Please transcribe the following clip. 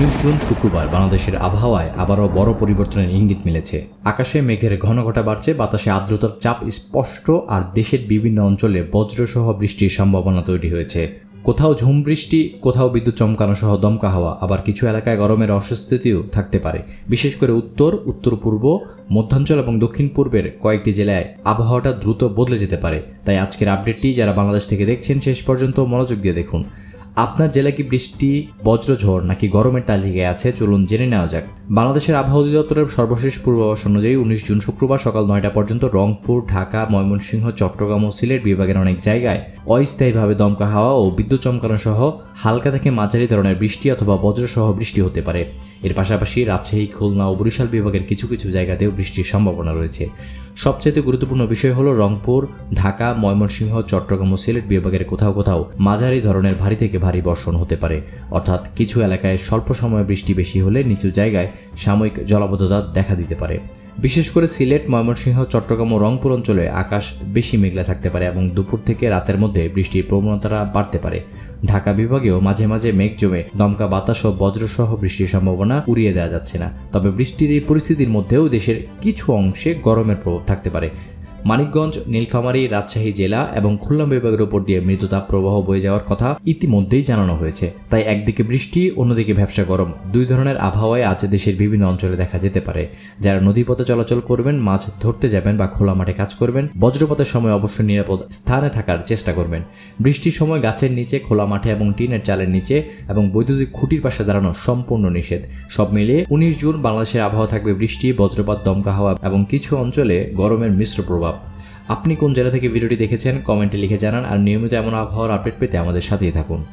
19 June শুক্রবার বাংলাদেশের আবহাওয়ায় আবারও বড় পরিবর্তনের ইঙ্গিত মিলেছে। আকাশে মেঘের ঘনঘটা বাড়ছে, বাতাসে আর্দ্রতার চাপ স্পষ্ট, আর দেশের বিভিন্ন অঞ্চলে বজ্রসহ বৃষ্টির সম্ভাবনা তৈরি হয়েছে। কোথাও ঝুম বৃষ্টি, কোথাও বিদ্যুৎ চমকানো সহ দমকা হাওয়া, আবার কিছু এলাকায় গরমের অস্বস্তিও থাকতে পারে। বিশেষ করে উত্তর, উত্তর পূর্ব, মধ্যাঞ্চল এবং দক্ষিণ পূর্বের কয়েকটি জেলায় আবহাওয়াটা দ্রুত বদলে যেতে পারে। তাই আজকের আপডেটটি যারা বাংলাদেশ থেকে দেখছেন শেষ পর্যন্ত মনোযোগ দিয়ে দেখুন। আপনার জেলা কি বৃষ্টি, বজ্রঝড় নাকি গরমের তালিকায় আছে? চলুন জেনে নেওয়া যাক। বাংলাদেশের আবহাওয়া অধিদপ্তরের সর্বশেষ পূর্বাভাস অনুযায়ী 19 জুন শুক্রবার সকাল 9টা পর্যন্ত রংপুর, ঢাকা, ময়মনসিংহ, চট্টগ্রাম ও সিলেট বিভাগের অনেক জায়গায় অস্থায়ীভাবে দমকা হাওয়া ও বিদ্যুৎ চমকানো সহ হালকা থেকে মাঝারি ধরনের বৃষ্টি অথবা বজ্রসহ বৃষ্টি হতে পারে। এর পাশাপাশি রাজশাহী, খুলনা ও বরিশাল বিভাগের কিছু কিছু জায়গাতেও বৃষ্টির সম্ভাবনা রয়েছে। সবচেয়ে গুরুত্বপূর্ণ বিষয় হলো রংপুর, ঢাকা, ময়মনসিংহ, চট্টগ্রাম ও সিলেট বিভাগের কোথাও কোথাও মাঝারি ধরনের ভারী থেকে ভারী বর্ষণ হতে পারে। অর্থাৎ কিছু এলাকায় স্বল্প সময়ে বৃষ্টি বেশি হলে নিচু জায়গায় সাময়িক জলাবদ্ধতা দেখা দিতে পারে। বিশেষ করে সিলেট, ময়মনসিংহ, চট্টগ্রাম ও রংপুর অঞ্চলে আকাশ বেশি মেঘলা থাকতে পারে এবং দুপুর থেকে রাতের মধ্যে বৃষ্টির প্রবণতা বাড়তে পারে। ঢাকা বিভাগেও মাঝে মাঝে মেঘ জমে দমকা বাতাস ও বজ্রসহ বৃষ্টির সম্ভাবনা উড়িয়ে দেওয়া যাচ্ছে না। তবে বৃষ্টির এই পরিস্থিতির মধ্যেও দেশের কিছু অংশে গরমের প্রভাব থাকতে পারে। মানিকগঞ্জ, নীলফামারী, রাজশাহী জেলা এবং খুলনা বিভাগের উপর দিয়ে মৃদুতাপ প্রবাহ বয়ে যাওয়ার কথা ইতিমধ্যেই জানানো হয়েছে। তাই একদিকে বৃষ্টি, অন্যদিকে ভ্যাপসা গরম, দুই ধরনের আবহাওয়ায় আজ দেশের বিভিন্ন অঞ্চলে দেখা যেতে পারে। যারা নদীপথে চলাচল করবেন, মাছ ধরতে যাবেন বা খোলা মাঠে কাজ করবেন, বজ্রপাতের সময় অবশ্যই নিরাপদ স্থানে থাকার চেষ্টা করবেন। বৃষ্টির সময় গাছের নিচে, খোলা মাঠে এবং টিনের চালের নিচে এবং বৈদ্যুতিক খুঁটির পাশে দাঁড়ানো সম্পূর্ণ নিষেধ। সব মিলিয়ে 19 জুন বাংলাদেশের আবহাওয়া থাকবে বৃষ্টি, বজ্রপাত, দমকা হাওয়া এবং কিছু অঞ্চলে গরমের মিশ্র প্রভাব। আপনি কোন জেলা থেকে ভিডিওটি দেখেছেন কমেন্টে লিখে জানান, আর নিয়মিত এমন আবহাওয়ার আপডেট পেতে আমাদের সাথেই থাকুন।